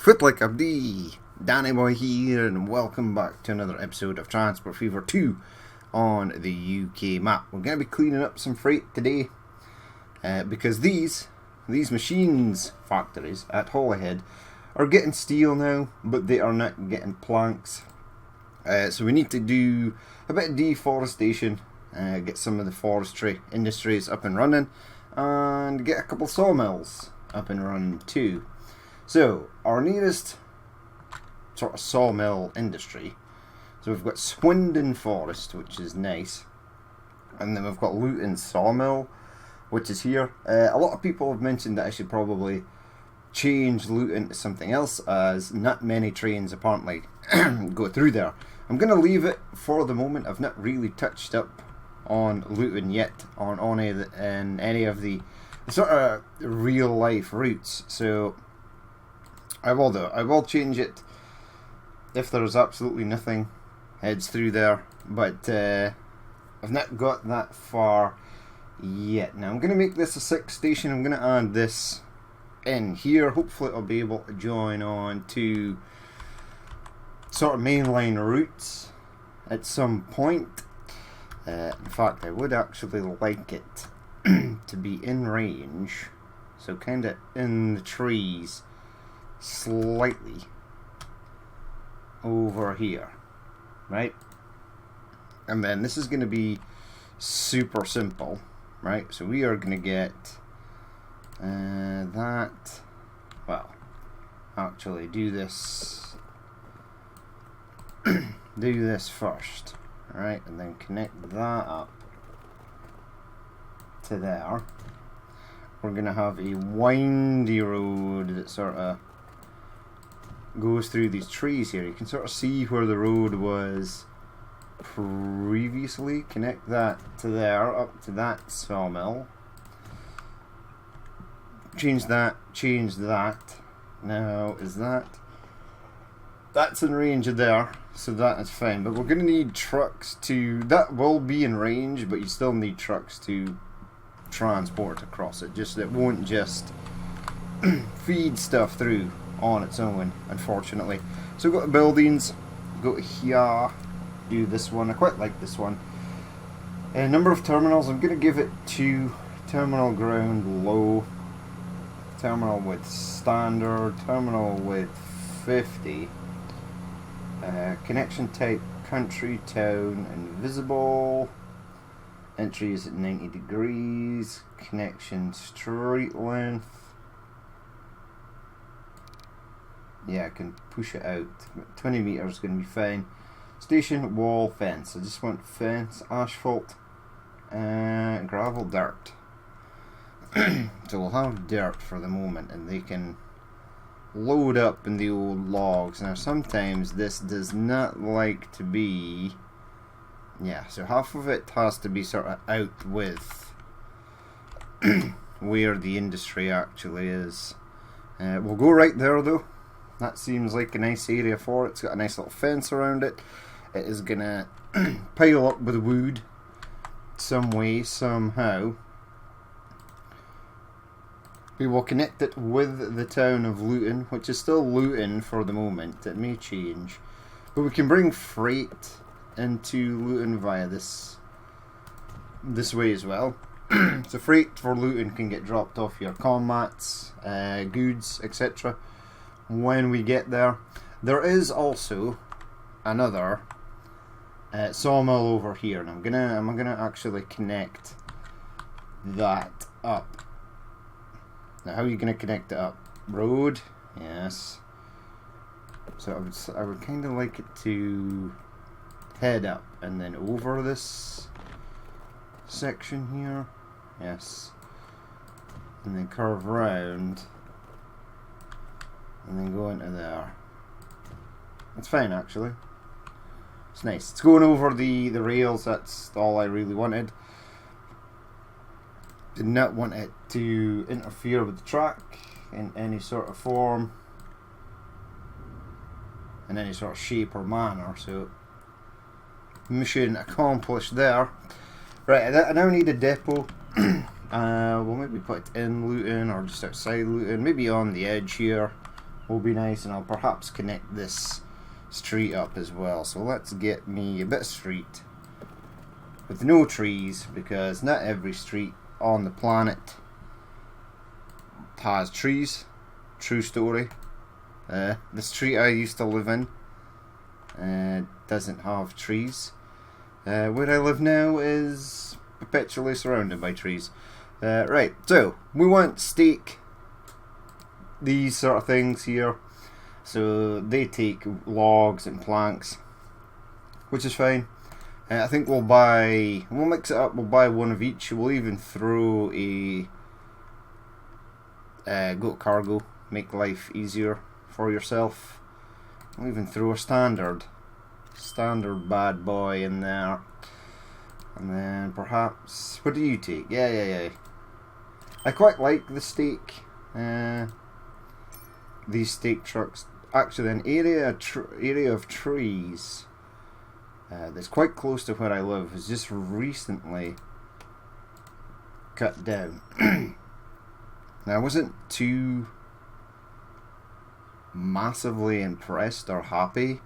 Fit like Abdi, Danny Boy here, and welcome back to another episode of Transport Fever 2 on the UK map. We're going to be cleaning up some freight today because these machines factories at Holyhead are getting steel now, but they are not getting planks. So we need to do a bit of deforestation, get some of the forestry industries up and running, and get a couple sawmills up and running too. So, our nearest sort of sawmill industry, so we've got Swindon Forest, which is nice, and then we've got Luton Sawmill, which is here. A lot of people have mentioned that I should probably change Luton to something else, as not many trains apparently go through there. I'm going to leave it for the moment. I've not really touched up on Luton yet, on any of the sort of real life routes, so I will change it if there's absolutely nothing heads through there, but I've not got that far yet. Now I'm going to make this a 6 station. I'm going to add this in here. Hopefully I'll be able to join on to sort of mainline routes at some point. In fact, I would actually like it to be in range, so kind of in the trees, slightly over here, right? And then this is going to be super simple, right? So we are going to get that, well, actually do this do this first, right? And then connect that up to there. We're going to have a windy road that sort of goes through these trees here. You can sort of see where the road was previously. Connect that to there, up to that sawmill. Change that. Now, that's in range of there, so that is fine. But we're going to need trucks that will be in range, but you still need trucks to transport across it. It won't just feed stuff through on its own, unfortunately. So we've got the buildings, go to here, do this one. I quite like this one. Number of terminals, I'm going to give it 2. Terminal ground low, terminal width standard, terminal width 50, connection type country, town, invisible, entry is at 90 degrees, connection street length, yeah, I can push it out. 20 meters is going to be fine. Station, wall, fence. I just want fence, asphalt, gravel, dirt. So we'll have dirt for the moment, and they can load up in the old logs. Now sometimes this does not like to be, yeah, so half of it has to be sort of out with where the industry actually is. We'll go right there though. That seems like a nice area for it. It's got a nice little fence around it. It is going to pile up with wood some way, somehow. We will connect it with the town of Luton, which is still Luton for the moment. It may change. But we can bring freight into Luton via this way as well. So freight for Luton can get dropped off your commats, goods, etc. when we get there. There is also another sawmill over here, and I'm gonna actually connect that up. Now, how are you gonna connect it up? Road, yes. So I would kind of like it to head up and then over this section here, yes, and then curve round. And then go into there. It's fine actually. It's nice. It's going over the rails. That's all I really wanted. Did not want it to interfere with the track in any sort of form, in any sort of shape or manner. So mission accomplished there. Right, I now need a depot. We'll maybe put it in Luton or just outside Luton, maybe on the edge here. will be nice, and I'll perhaps connect this street up as well. So let's get me a bit of street with no trees, because not every street on the planet has trees. True story. The street I used to live in doesn't have trees. Where I live now is perpetually surrounded by trees. Right, so we want to stake these sort of things here. So they take logs and planks, which is fine. I think we'll mix it up, we'll buy one of each. We'll even throw a goat cargo, make life easier for yourself. We'll even throw a standard bad boy in there. And then perhaps, what do you take? Yeah. I quite like the stake. These stake trucks. Actually, an area of trees that's quite close to where I live was just recently cut down. Now, I wasn't too massively impressed or happy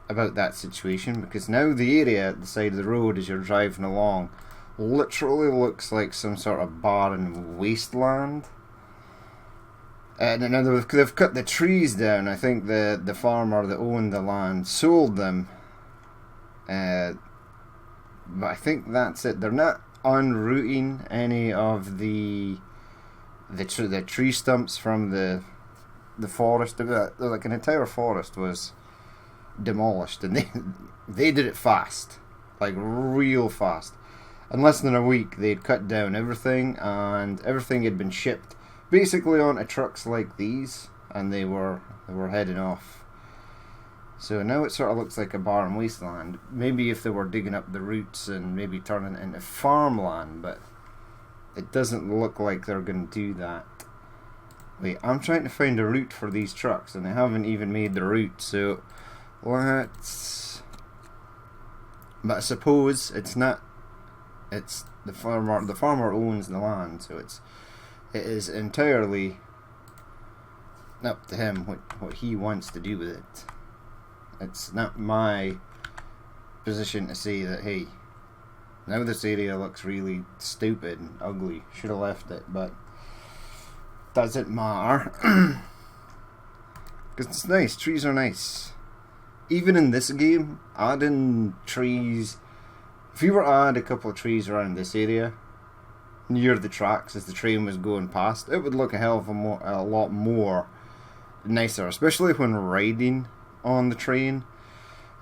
about that situation, because now the area at the side of the road as you're driving along literally looks like some sort of barren wasteland. And now they've cut the trees down. I think the farmer that owned the land sold them. But I think that's it. They're not unrooting any of the tree stumps from the forest. Like an entire forest was demolished, and they did it fast, like real fast. In less than a week, they'd cut down everything, and everything had been shipped basically onto trucks like these, and they were heading off. So now it sort of looks like a barren wasteland. Maybe if they were digging up the roots and maybe turning it into farmland, but it doesn't look like they're going to do that. Wait, I'm trying to find a route for these trucks, and they haven't even made the route. So let's. But I suppose it's not. It's the farmer. The farmer owns the land, so it is entirely up to him what he wants to do with it. It's not my position to say that, hey, now this area looks really stupid and ugly, should have left it, but doesn't matter. Because it's nice, trees are nice. Even in this game, adding trees, if you were to add a couple of trees around this area, near the tracks as the train was going past, it would look a lot more nicer, especially when riding on the train.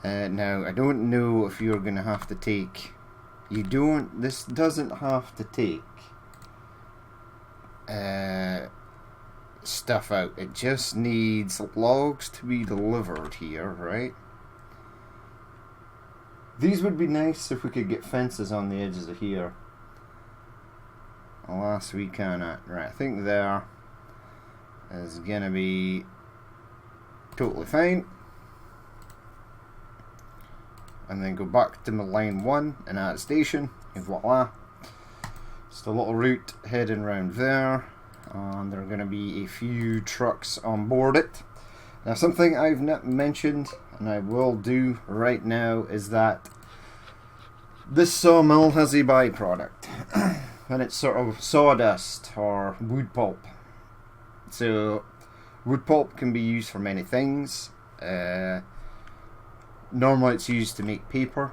Now, I don't know if you're going to have to take... This doesn't have to take stuff out. It just needs logs to be delivered here, right? These would be nice if we could get fences on the edges of here. Alas, we cannot. Right, I think there is going to be totally fine. And then go back to my line 1 and add a station, and voila. Just a little route heading round there, and there are going to be a few trucks on board it. Now, something I've not mentioned, and I will do right now, is that this sawmill has a byproduct, and it's sort of sawdust or wood pulp. So, wood pulp can be used for many things. Normally it's used to make paper,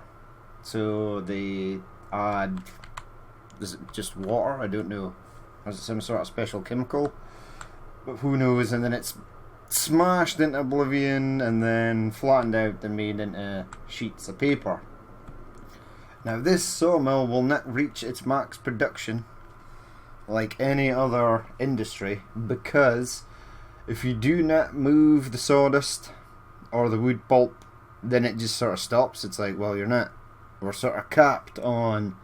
so they add, is it just water? I don't know. Is it some sort of special chemical? But who knows, and then it's smashed into oblivion and then flattened out and made into sheets of paper. Now this sawmill will not reach its max production like any other industry, because if you do not move the sawdust or the wood pulp, then it just sort of stops. It's like, well, we're sort of capped on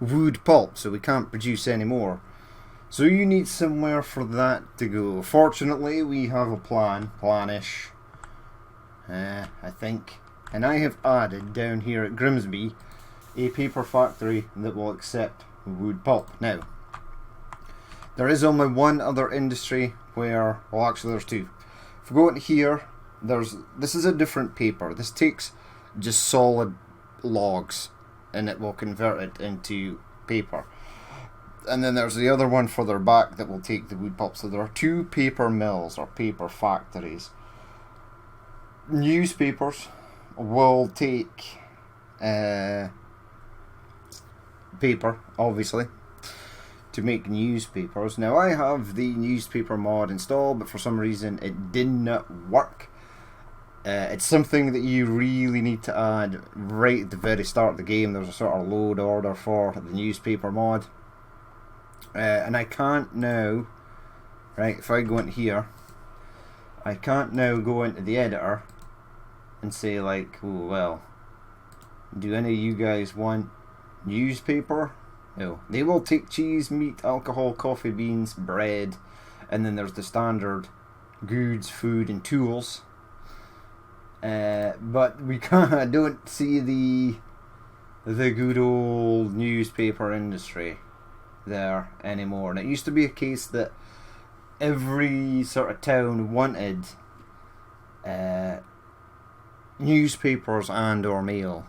wood pulp, so we can't produce any more. So you need somewhere for that to go. Fortunately, we have a planish, I think. And I have added down here at Grimsby a paper factory that will accept wood pulp. Now, there is only one other industry where, well actually there's two. If we go into here, this is a different paper. This takes just solid logs and it will convert it into paper. And then there's the other one further back that will take the wood pulp. So there are two paper mills or paper factories. Newspapers will take paper, obviously, to make newspapers. Now I have the newspaper mod installed, but for some reason it did not work. It's something that you really need to add right at the very start of the game. There's a sort of load order for the newspaper mod. And I can't now, right, if I go into here, I can't now go into the editor and say like, oh well, do any of you guys want newspaper? No. They will take cheese, meat, alcohol, coffee beans, bread, and then there's the standard goods, food and tools. But we I don't see the good old newspaper industry there anymore. And it used to be a case that every sort of town wanted newspapers and or mail.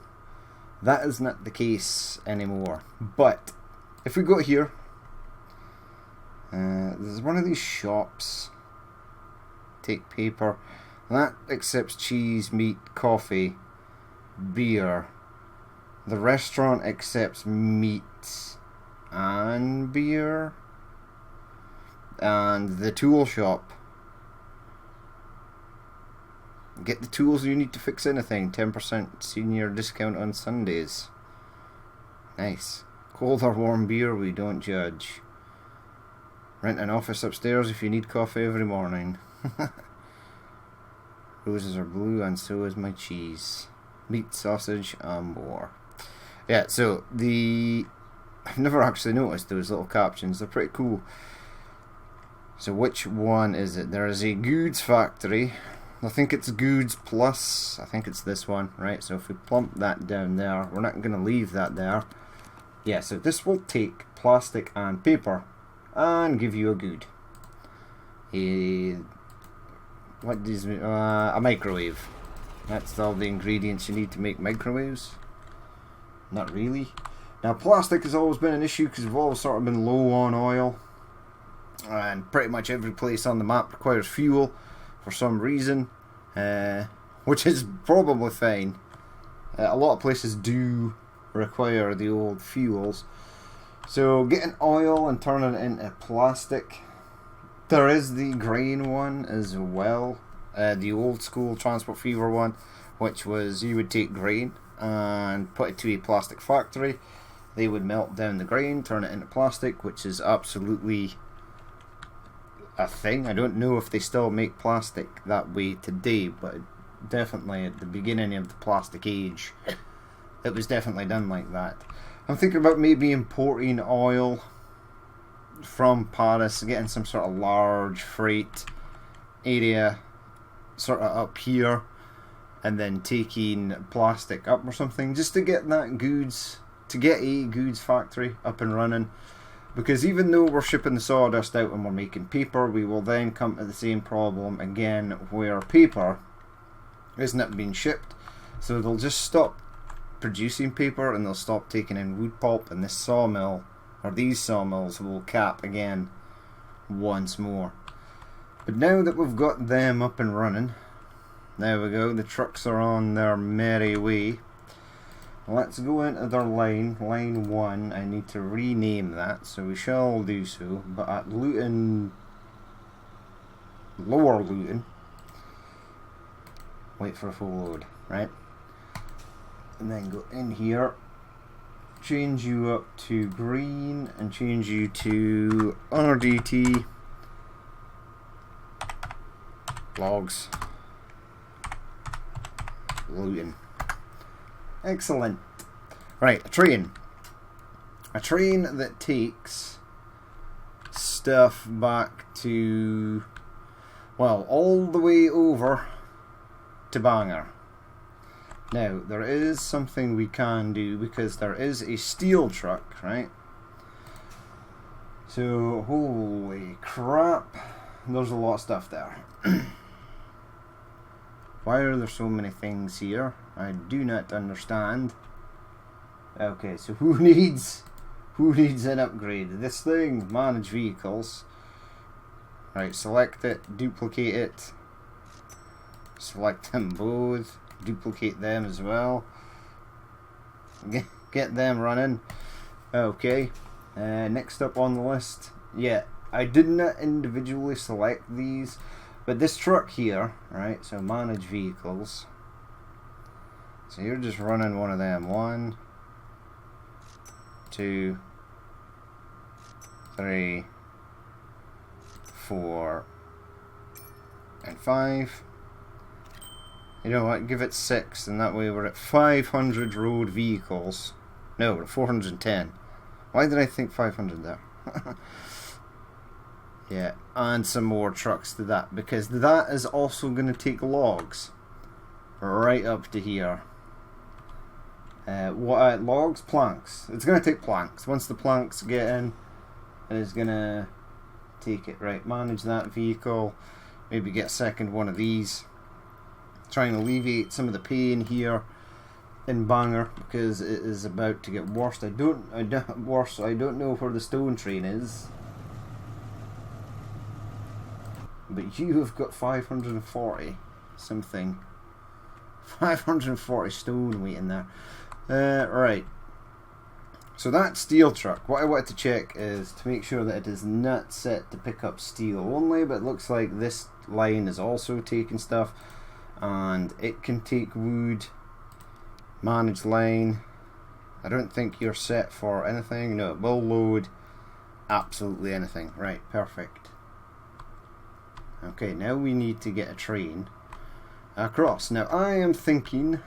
That is not the case anymore. But if we go here, there's one of these shops. Take paper. That accepts cheese, meat, coffee, beer. The restaurant accepts meat and beer. And the tool shop, get the tools you need to fix anything. 10% senior discount on Sundays. Nice. Cold or warm beer, we don't judge. Rent an office upstairs if you need coffee every morning. Roses are blue and so is my cheese. Meat, sausage and more. Yeah, so I've never actually noticed those little captions. They're pretty cool. So which one is it? There is a goods factory. I think it's goods plus. I think it's this one, right? So if we plump that down there, we're not going to leave that there. Yeah, so this will take plastic and paper and give you a good. What is a microwave? That's all the ingredients you need to make microwaves. Not really. Now plastic has always been an issue because we've always sort of been low on oil. And pretty much every place on the map requires fuel for some reason, which is probably fine. A lot of places do require the old fuels. So getting oil and turning it into plastic. There is the grain one as well, the old school Transport Fever one, which was you would take grain and put it to a plastic factory. They would melt down the grain, turn it into plastic, which is absolutely a thing. I don't know if they still make plastic that way today, but definitely at the beginning of the plastic age, it was definitely done like that. I'm thinking about maybe importing oil from Paris, getting some sort of large freight area sort of up here, and then taking plastic up or something, just to get that goods, to get a goods factory up and running. Because even though we're shipping the sawdust out and we're making paper, we will then come to the same problem again where paper isn't being shipped. So they'll just stop producing paper and they'll stop taking in wood pulp, and this sawmill, or these sawmills, will cap again once more. But now that we've got them up and running, there we go, the trucks are on their merry way. Let's go into their line 1. I need to rename that, so we shall do so. But at Luton, Lower Luton, wait for a full load, right? And then go in here, change you up to green, and change you to RDT logs Luton. Excellent. Right, a train. A train that takes stuff back to, well, all the way over to Bangor. Now, there is something we can do, because there is a steel truck, right? So, holy crap. there's a lot of stuff there. Why are there so many things here? I do not understand. Okay, so who needs an upgrade? This thing, manage vehicles. Right, select it, duplicate it. Select them both, duplicate them as well. Get them running. Okay, next up on the list. Yeah, I did not individually select these, but this truck here, right, so manage vehicles. So you're just running one of them. 1, 2, 3, 4, and 5. You know what, give it 6, and that way we're at 500 road vehicles. No, we're at 410. Why did I think 500 there? Yeah, and some more trucks to that, because that is also going to take logs right up to here. Logs? Planks. It's going to take planks. Once the planks get in, it's going to take it. Right, manage that vehicle. Maybe get a second one of these. Trying to alleviate some of the pain here in Bangor, because it is about to get worse. I don't know where the stone train is, but you have got 540 something. 540 stone waiting there. Right. So that steel truck, what I wanted to check is to make sure that it is not set to pick up steel only, but it looks like this line is also taking stuff, and it can take wood. Manage line. I don't think you're set for anything. No, it will load absolutely anything. Right, perfect. Okay, now we need to get a train across. Now I am thinking,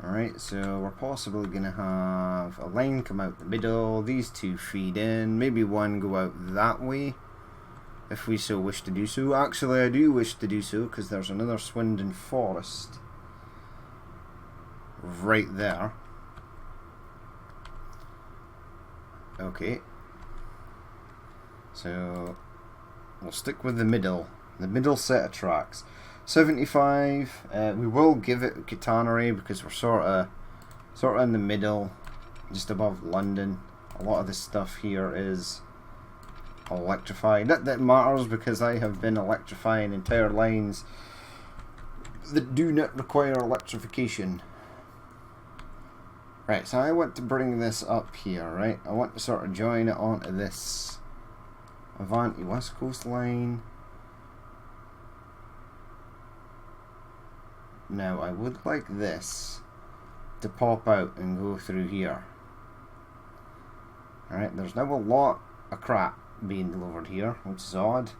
alright, so we're possibly going to have a line come out the middle, these two feed in, maybe one go out that way, if we so wish to do so. Actually, I do wish to do so, because there's another Swindon Forest right there. Okay, so we'll stick with the middle set of tracks. 75. We will give it catenary because we're sort of in the middle, just above London. A lot of this stuff here is electrified. That matters because I have been electrifying entire lines that do not require electrification. Right, so I want to bring this up here, right? I want to sort of join it onto this Avanti West Coast line. Now, I would like this to pop out and go through here. Alright, there's now a lot of crap being delivered here, which is odd.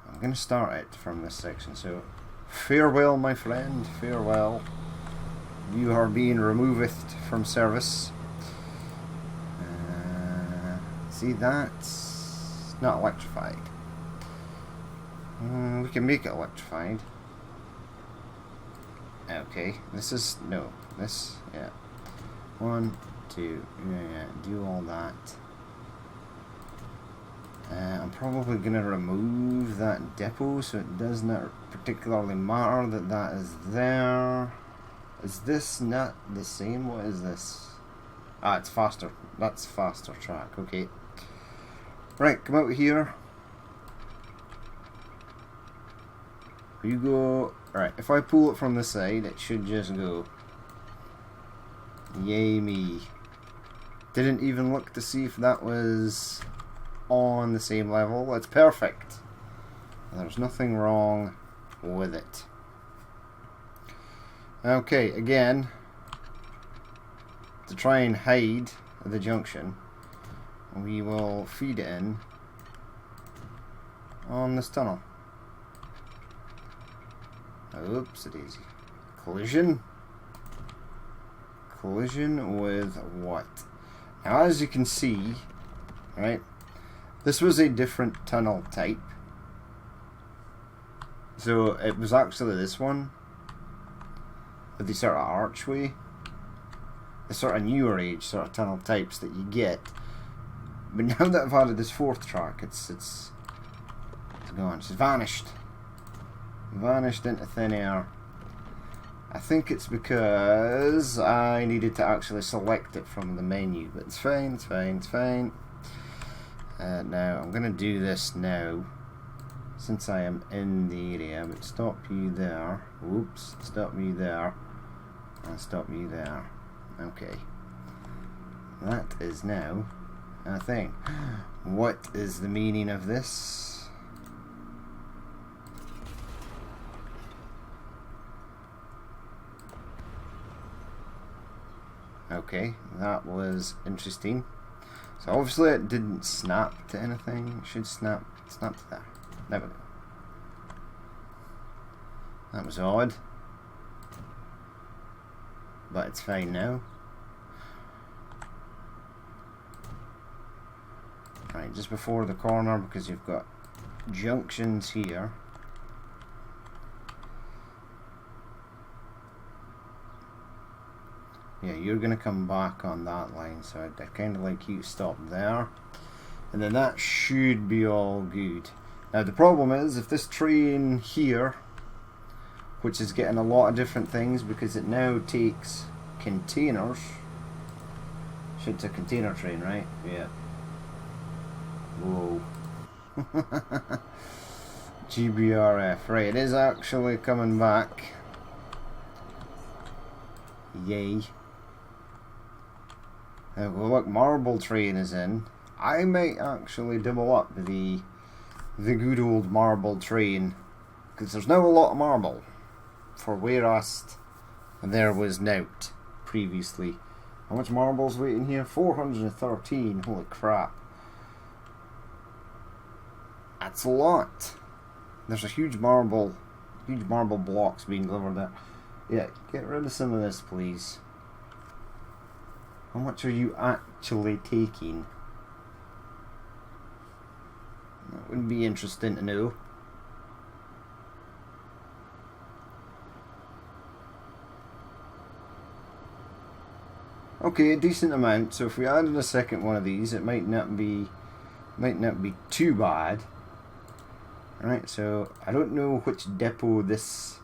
I'm going to start it from this section, so farewell, my friend, farewell. You are being removed from service. See, that's not electrified. We can make it electrified. Okay, this is, no, this, yeah. 1, 2, yeah, do all that. I'm probably going to remove that depot, so it does not particularly matter that that is there. Is this not the same? What is this? Ah, it's faster. That's faster track. Okay. Right, come out here. You go. Right, if I pull it from the side, it should just go. Yay me. Didn't even look to see if that was on the same level. It's perfect. There's nothing wrong with it. Okay, again, to try and hide the junction, we will feed it in on this tunnel. Oops, daisy. Collision? Collision with what? Now, as you can see, right, this was a different tunnel type. So it was actually this one, with the sort of archway, the sort of newer age sort of tunnel types that you get. But now that I've added this fourth track, it's gone. It's vanished. Vanished into thin air. I think it's because I needed to actually select it from the menu, but it's fine, it's fine, it's fine. Now, I'm going to do this now, since I am in the area, but stop you there. Whoops, stop you there. And stop you there. Okay. That is now a thing. What is the meaning of this? Okay, that was interesting. So obviously it didn't snap to anything. It should snap to that. There we go. That was odd. But it's fine now. Right, just before the corner, because you've got junctions here. Yeah, you're going to come back on that line, so I'd kind of like you to stop there. And then that should be all good. Now the problem is, if this train here, which is getting a lot of different things because it now takes containers. It's a container train, right? Yeah. Whoa. GBRF. Right, it is actually coming back. Yay. Well, look, Marble Train is in. I might actually double up the good old Marble Train, because there's now a lot of marble, for whereas there was nought previously. How much marble's waiting here? 413. Holy crap. That's a lot. There's a huge marble blocks being delivered there. Yeah, get rid of some of this, please. How much are you actually taking? That would be interesting to know. Okay, a decent amount. So if we added a second one of these, it might not be too bad. Alright, so I don't know which depot this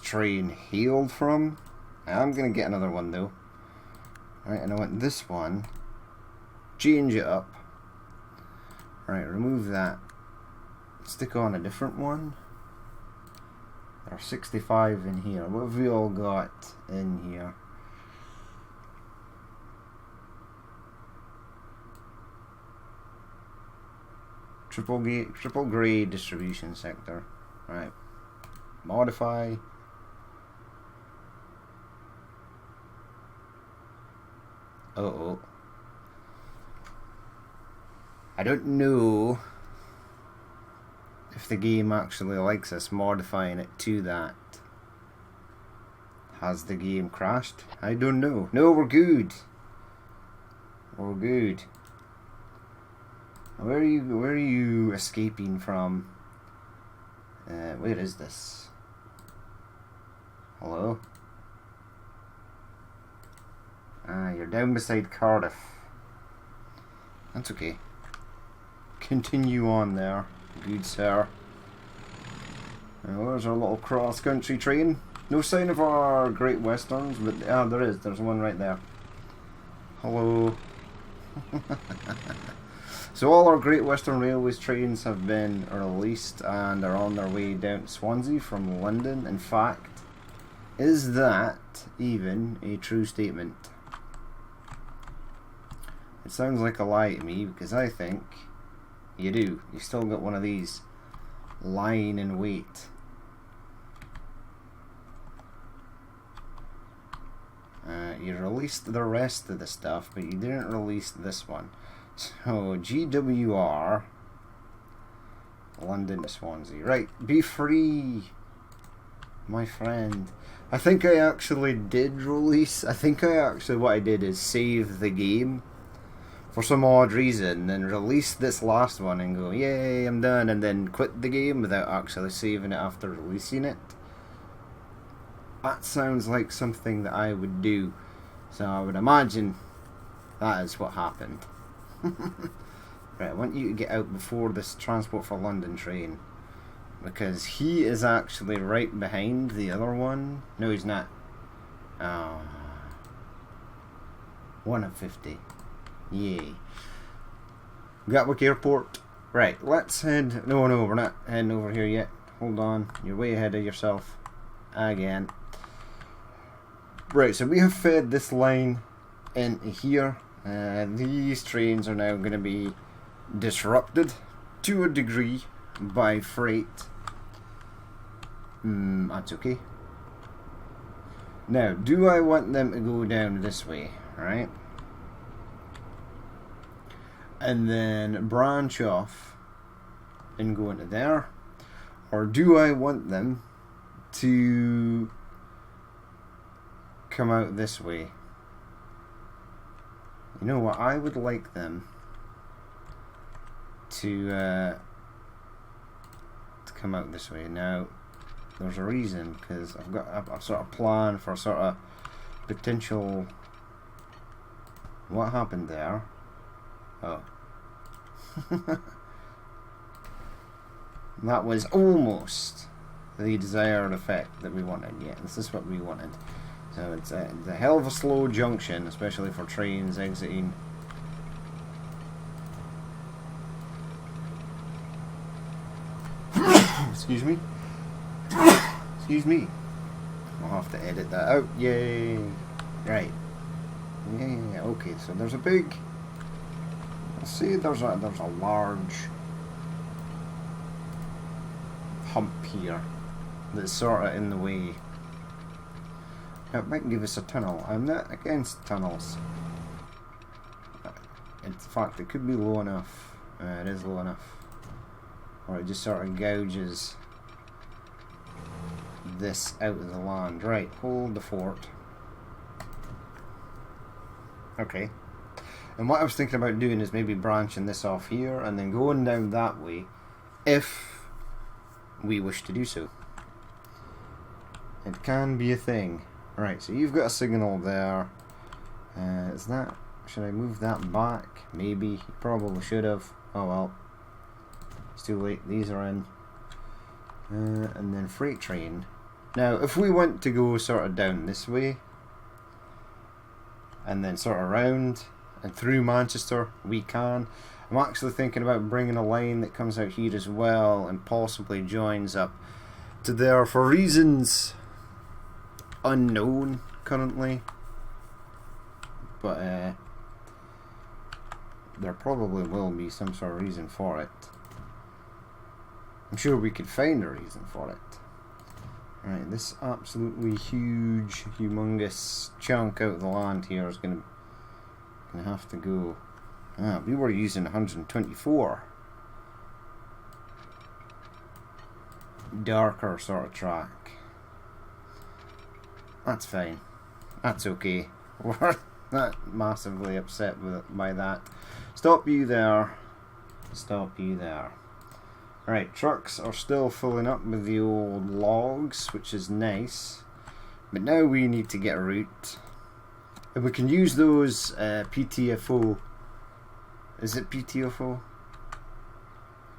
train hailed from. I'm gonna get another one though. Alright, and I want this one. Change it up. Alright, remove that. Stick on a different one. There are 65 in here. What have we all got in here? Triple grade distribution sector. Right. Modify. Uh-oh. I don't know if the game actually likes us modifying it to that. Has the game crashed? I don't know. No, we're good. We're good. Where are you escaping from? Where is this? Hello? Ah, you're down beside Cardiff. That's okay. Continue on there, good sir. There's our little cross-country train. No sign of our Great Westerns, but there is. There's one right there. Hello. So all our Great Western Railways trains have been released and are on their way down to Swansea from London. In fact, is that even a true statement? It sounds like a lie to me, because I think you do. You still got one of these lying in wait. You released the rest of the stuff, but you didn't release this one. So, GWR, London to Swansea. Right, be free, my friend. I think I actually did release, what I did is save the game for some odd reason, then release this last one and go, yay, I'm done, and then quit the game without actually saving it after releasing it. That sounds like something that I would do. So I would imagine that is what happened. Right, I want you to get out before this Transport for London train. Because he is actually right behind the other one. No, he's not. Oh. 1 of 50. Yay. Gatwick Airport. Right, let's head... No, we're not heading over here yet. Hold on. You're way ahead of yourself. Again. Right, so we have fed this line into here. These trains are now going to be disrupted to a degree by freight. That's okay. Now, do I want them to go down this way, right? And then branch off and go into there? Or do I want them to come out this way? You know what? I would like them to come out this way. Now, there's a reason, because I've got a sort of plan for sort of potential. What happened there? Oh. That was almost the desired effect that we wanted. Yeah, this is what we wanted. So it's a hell of a slow junction, especially for trains exiting. Excuse me. Excuse me. I'll have to edit that out. Yay. Right. Yeah. Okay. So there's a big. Let's see. There's a large hump here that's sort of in the way. Now, it might give us a tunnel. I'm not against tunnels. In fact, it could be low enough. It is low enough. Or it just sort of gouges this out of the land. Right, hold the fort. Okay. And what I was thinking about doing is maybe branching this off here and then going down that way if we wish to do so. It can be a thing. Right, so you've got a signal there. Is that... Should I move that back? Maybe. You probably should have. Oh well. It's too late. These are in. And then freight train. Now, if we want to go sort of down this way, and then sort of round and through Manchester, we can. I'm actually thinking about bringing a line that comes out here as well and possibly joins up to there for reasons unknown currently. But there probably will be some sort of reason for it. I'm sure we could find a reason for it. Right, this absolutely huge, humongous chunk out of the land here is gonna have to go. We were using 124. Darker sort of track. That's fine. That's okay. We're not massively upset by that. Stop you there. Stop you there. Right, trucks are still filling up with the old logs, which is nice. But now we need to get a route. And we can use those PTFO. Is it PTFO?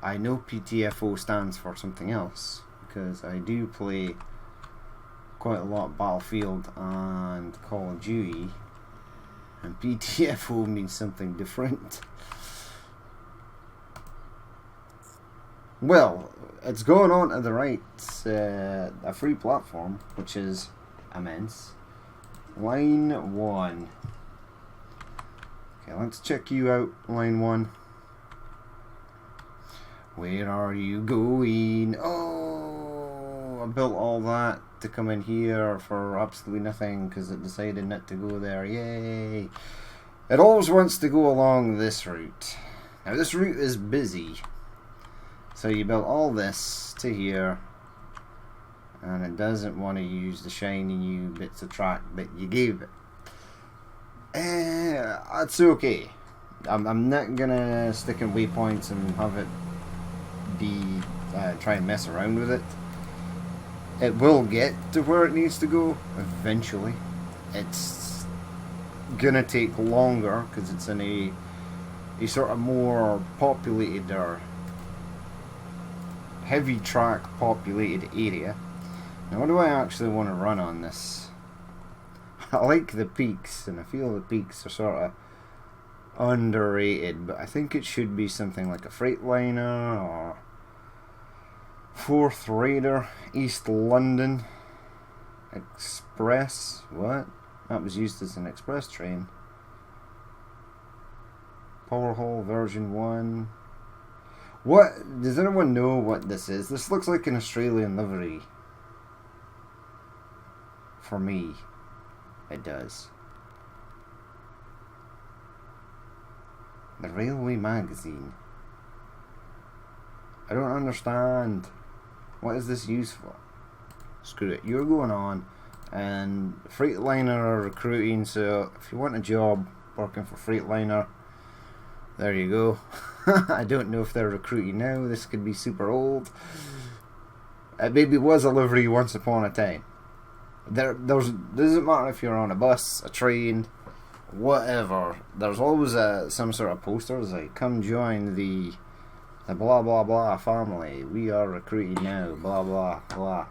I know PTFO stands for something else, because I do play quite a lot of Battlefield and Call of Duty. And PTFO means something different. Well, it's going on to the right, a free platform, which is immense. Line 1. Okay, let's check you out, line 1. Where are you going? Oh, I built all that to come in here for absolutely nothing because it decided not to go there. Yay! It always wants to go along this route. Now this route is busy. So you built all this to here, and it doesn't want to use the shiny new bits of track that you gave it. That's okay. I'm not gonna stick in waypoints and have it be try and mess around with it. It will get to where it needs to go eventually. It's gonna take longer because it's in a a sort of more populated or heavy track populated area. Now, what do I actually want to run on this? I like the peaks, and I feel the peaks are sort of underrated, but I think it should be something like a Freightliner or Fourth Raider, East London Express. What? That was used as an express train. Powerhall version 1. What? Does anyone know what this is? This looks like an Australian livery. For me, it does. The Railway Magazine. I don't understand. What is this used for? Screw it. You're going on, and Freightliner are recruiting, so if you want a job working for Freightliner, there you go. I don't know if they're recruiting now. This could be super old. It maybe was a livery once upon a time. Doesn't matter if you're on a bus, a train, whatever. There's always some sort of posters like, come join the blah blah blah family. We are recruiting now. Blah blah blah.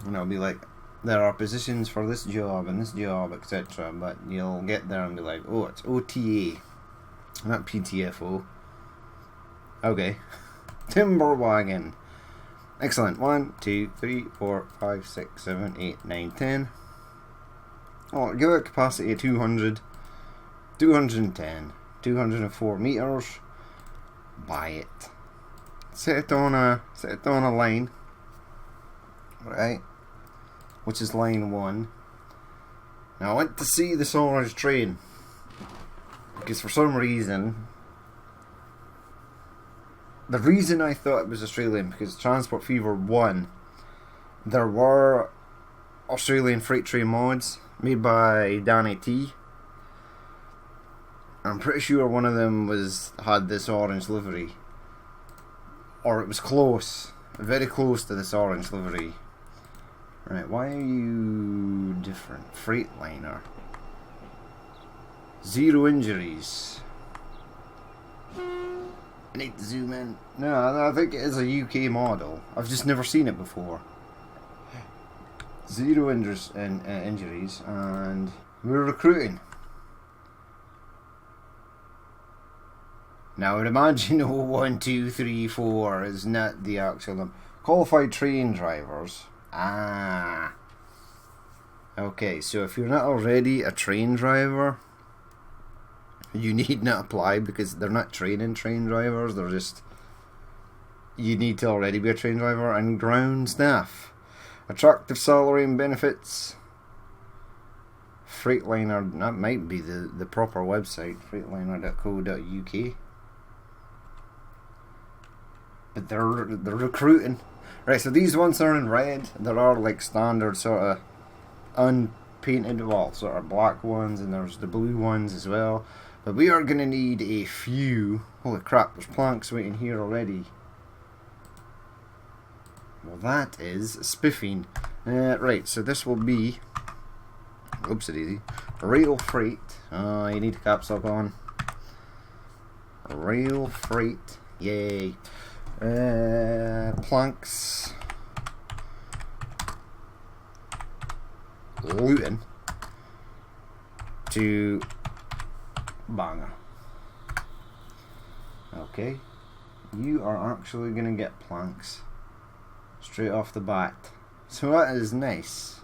And it'll be like, there are positions for this job and this job, etc. But you'll get there and be like, oh, it's OTA, not PTFO. Okay. Timber wagon. Excellent. 1, 2, 3, 4, 5, 6, 7, 8, 9, 10. Oh, give it a capacity of 200, 210, 204 meters. Buy it. Set it on a line. Right. Which is line 1. Now I went to see this orange train because for some reason, the reason I thought it was Australian, because Transport Fever 1, there were Australian freight train mods made by Danny T. I'm pretty sure one of them had this orange livery, or it was close, very close to this orange livery. Right, why are you different? Freightliner. 0 injuries. I need to zoom in. No, I think it is a UK model. I've just never seen it before. 0 injuries, and we're recruiting. Now, I would imagine 1, 2, 3, 4 is not the actual number. Qualified train drivers. Ah. Okay, so if you're not already a train driver, you need not apply, because they're not training train drivers, they're just, you need to already be a train driver. And ground staff. Attractive salary and benefits. Freightliner, that might be the proper website, freightliner.co.uk. But they're recruiting. Right, so these ones are in red. There are like standard sort of unpainted, well, sort of black ones, and there's the blue ones as well. But we are going to need a few. Holy crap, there's planks waiting here already. Well, that is spiffing. Right, so this will be, oopsie-daisy, rail freight. You need a caps lock on. Rail freight, yay. Planks. Luton to Bangor. Okay, you are actually going to get planks straight off the bat, so that is nice.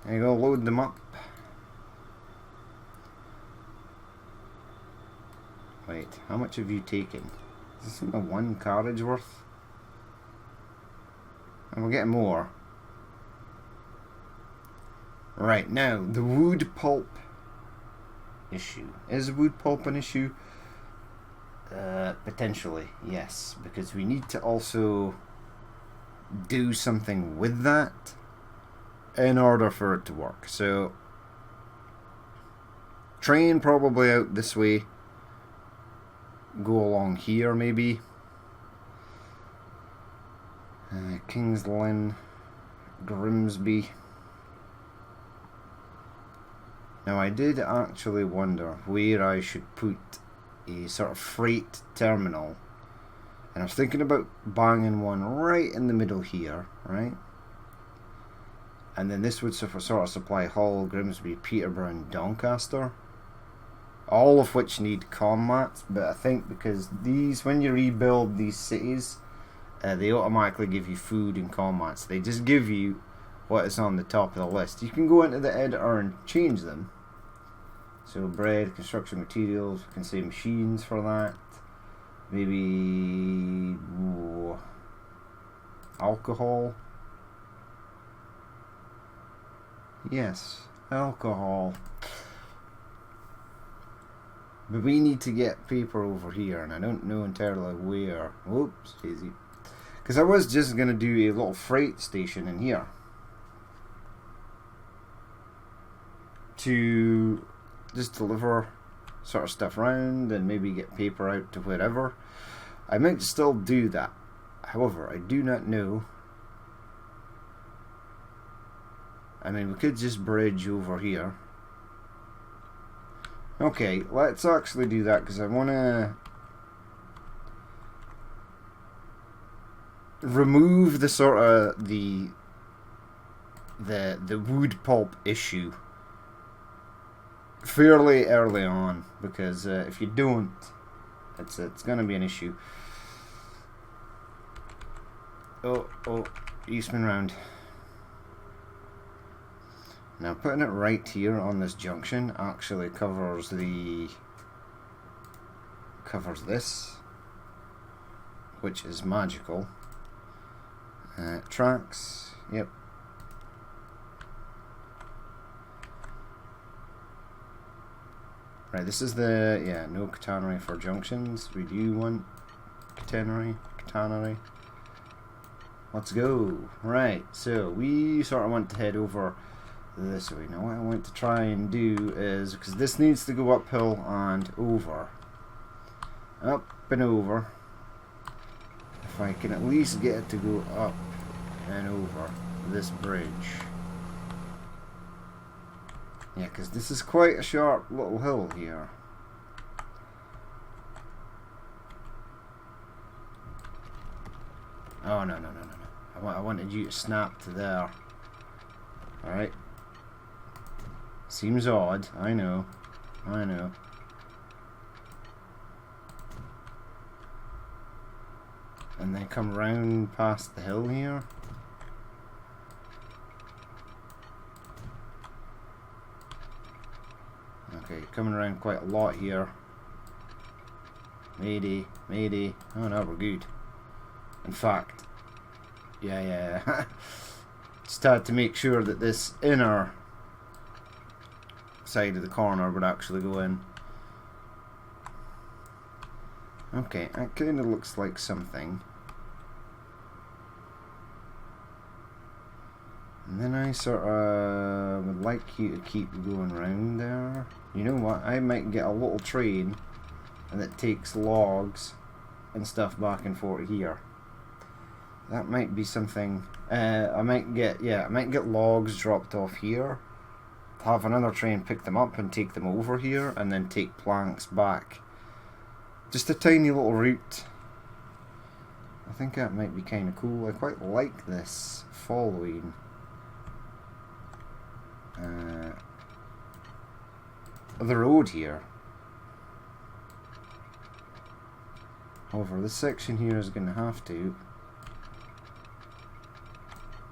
There you go, load them up. Wait, how much have you taken? Is this a 1 carriage worth? And we're getting more. Right, now, the wood pulp issue. Is wood pulp an issue? Potentially, yes. Because we need to also do something with that in order for it to work. So, train probably out this way. Go along here, maybe. Kings Lynn, Grimsby. Now I did actually wonder where I should put a sort of freight terminal, and I was thinking about banging one right in the middle here, right? And then this would sort of supply Hull, Grimsby, Peterborough and Doncaster, all of which need commats. But I think because these, when you rebuild these cities, they automatically give you food and commats. They just give you what is on the top of the list. You can go into the editor and change them. So bread, construction materials, we can say machines for that. Maybe alcohol. Yes, alcohol. But we need to get paper over here, and I don't know entirely where. Whoops, daisy. Because I was just going to do a little freight station in here to just deliver sort of stuff around and maybe get paper out to wherever. I might still do that. However, I do not know. I mean, we could just bridge over here. Okay, let's actually do that because I want to remove the sort of the wood pulp issue fairly early on, because if you don't, it's going to be an issue. Oh, Eastman round. Now putting it right here on this junction actually covers this, which is magical. Tracks, yep. Right, this is the, no catenary for junctions. We do want catenary. Let's go. Right, so we sort of want to head over this way. Now what I want to try and do is, because this needs to go uphill and over. Up and over. If I can at least get it to go up and over this bridge. Yeah, because this is quite a sharp little hill here. Oh, no. I wanted you to snap to there. Alright. Seems odd, I know. And then come round past the hill here. Okay, coming around quite a lot here. Mayday. Oh no, we're good. In fact, yeah. Just had to make sure that this inner side of the corner would actually go in. Okay, that kind of looks like something. And then I sort of would like you to keep going round there. You know what? I might get a little train and that takes logs and stuff back and forth here. That might be something. I might get logs dropped off here. Have another train pick them up and take them over here, and then take planks back. Just a tiny little route. I think that might be kind of cool. I quite like this following the road here. However, this section here is going to have to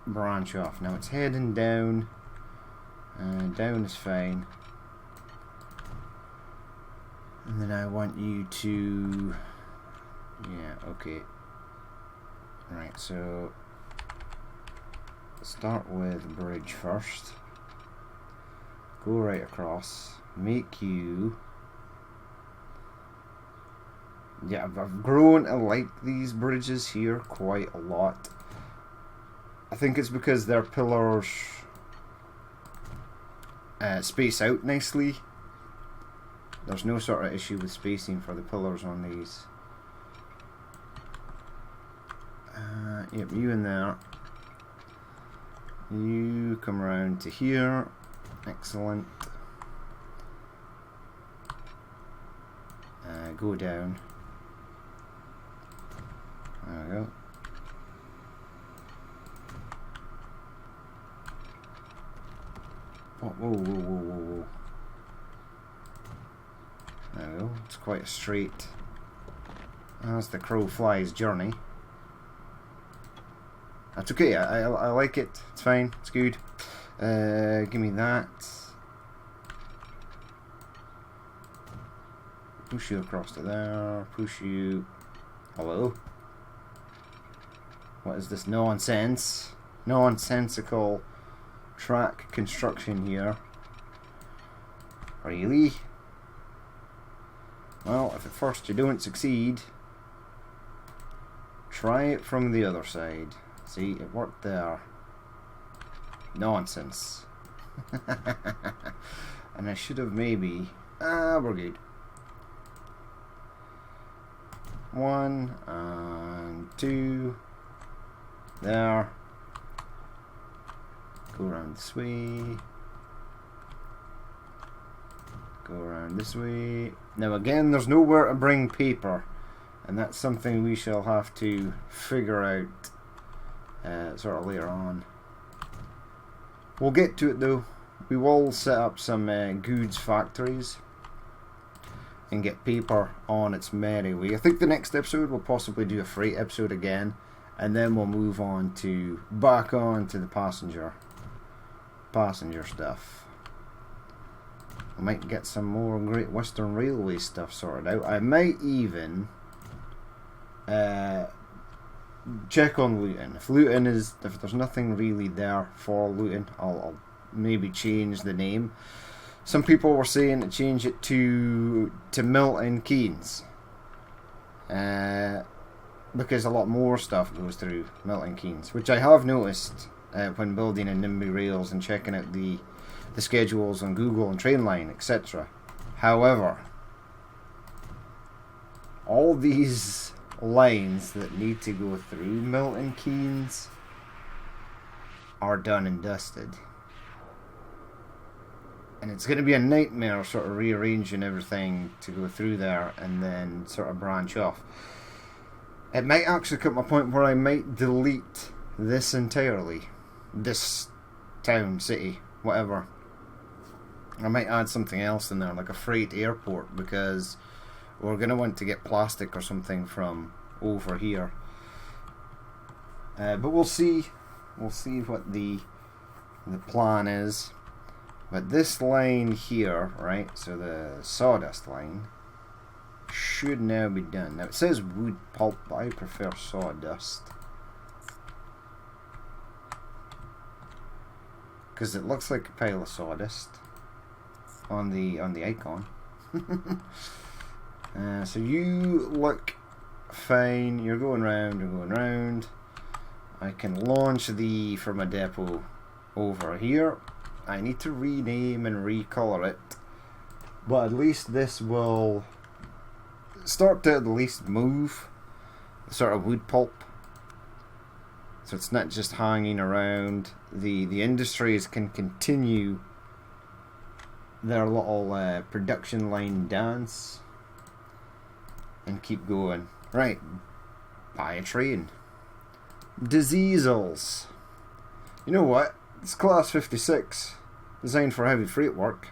branch off. Now it's heading down. Down is fine. And then I want you to... Yeah, okay. Right, so... Start with bridge first. Go right across. Make you... Yeah, I've grown to like these bridges here quite a lot. I think it's because their pillars space out nicely. There's no sort of issue with spacing for the pillars on these. Yep, you in there. You come around to here. Excellent. go down. There we go. Oh, whoa, whoa, whoa, whoa, whoa. There we go. It's quite a straight. That's the crow fly's journey. That's okay. I like it. It's fine. It's good. Give me that. Push you across to there. Push you. Hello. What is this nonsense? Nonsensical track construction here. Really? Well, if at first you don't succeed, try it from the other side. See, it worked there. Nonsense. And I should have maybe... we're good. 1 and 2. There. Go around this way. Go around this way. Now again, there's nowhere to bring paper, and that's something we shall have to figure out sort of later on. We'll get to it though. We will set up some goods factories and get paper on its merry way. I think the next episode we'll possibly do a freight episode again, and then we'll move on to back on to the passenger stuff. I might get some more Great Western Railway stuff sorted out. I might even check on Luton. If there's nothing really there for Luton, I'll maybe change the name. Some people were saying to change it to Milton Keynes, because a lot more stuff goes through Milton Keynes, which I have noticed when building in NIMBY Rails and checking out the schedules on Google and Trainline, etc. However, all these lines that need to go through Milton Keynes are done and dusted. And it's going to be a nightmare sort of rearranging everything to go through there and then sort of branch off. It might actually come to a point where I might delete this entirely. This town, city, whatever. I might add something else in there, like a freight airport, because we're going to want to get plastic or something from over here. But we'll see. We'll see what the plan is. But this line here, right, so the sawdust line, should now be done. Now it says wood pulp, but I prefer sawdust, because it looks like a pile of sawdust on the icon. So you look fine. You're going round. You're going round. I can launch from a depot over here. I need to rename and recolor it, but at least this will start to at least move the sort of wood pulp, so it's not just hanging around. The industries can continue their little production line dance and keep going. Right, buy a train. Diesels. You know what? It's Class 56, designed for heavy freight work.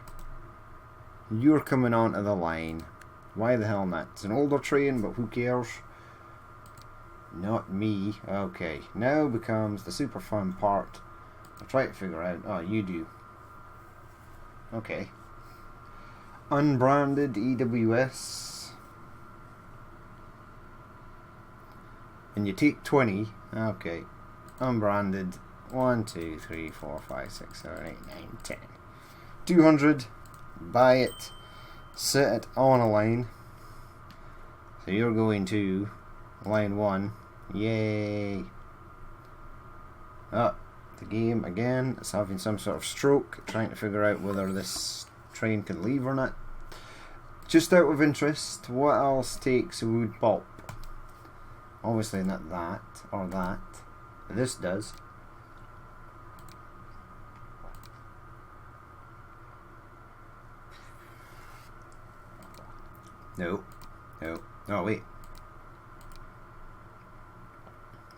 You're coming onto the line. Why the hell not? It's an older train, but who cares? Not me. Okay, now becomes the super fun part. I'll try to figure out. Oh, you do. Okay. Unbranded EWS. And you take 20. Okay. Unbranded. 1, 2, 3, 4, 5, 6, 7, 8, 9, 10. 200. Buy it. Set it on a line. So you're going to line 1. Yay. Oh, the game again is having some sort of stroke, trying to figure out whether this train can leave or not. Just out of interest, what else takes wood pulp? Obviously not that or that. This does. No. No. Oh, wait.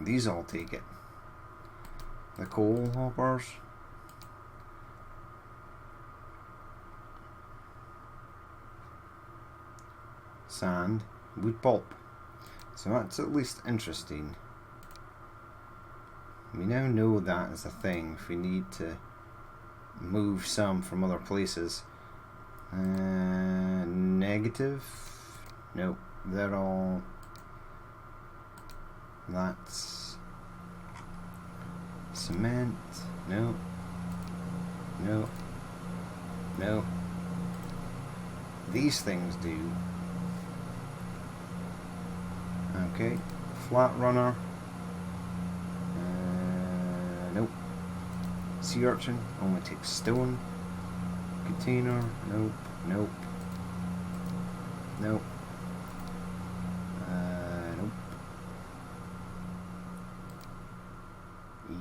These all take it. The coal hoppers. Sand. Wood pulp. So that's at least interesting. We now know that is a thing if we need to move some from other places. Negative? Nope, they're all... That's... Cement? No. No. No. These things do. Okay, flat runner. Nope. Sea urchin only takes stone. Container. Nope. Nope. Nope. Nope.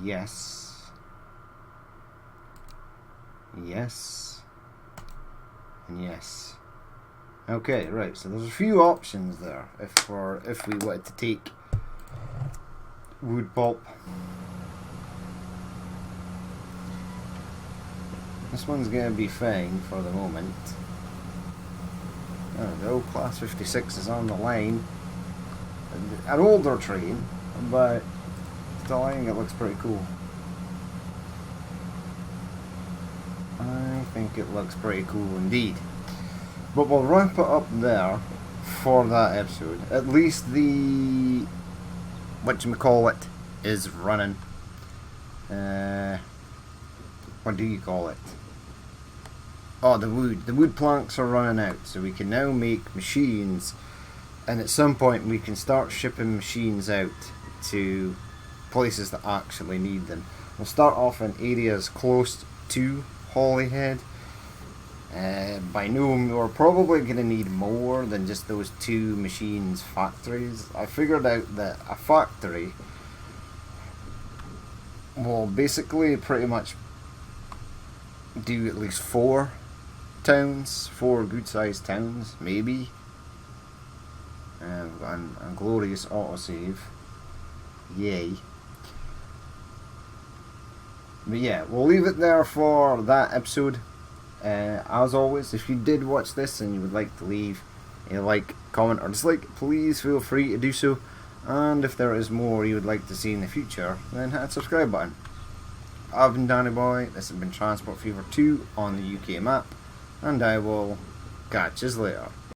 Yes. Yes. And yes. Okay, right. So there's a few options there if we wanted to take wood pulp. This one's going to be fine for the moment. There we go, Class 56 is on the line. An older train, but still I think it looks pretty cool. I think it looks pretty cool indeed. But we'll wrap it up there for that episode. At least the... whatchamacallit is running. What do you call it? Oh, the wood. The wood planks are running out, so we can now make machines, and at some point we can start shipping machines out to places that actually need them. We'll start off in areas close to Holyhead. By noon, we're probably going to need more than just those 2 machines factories. I figured out that a factory will basically pretty much do at least 4 towns, 4 good-sized towns, maybe. And glorious autosave. Yay. But yeah, we'll leave it there for that episode. As always, if you did watch this and you would like to leave a like, comment or dislike, please feel free to do so. And if there is more you would like to see in the future, then hit the subscribe button. I've been Danny Boy, this has been Transport Fever 2 on the UK map, and I will catch you later.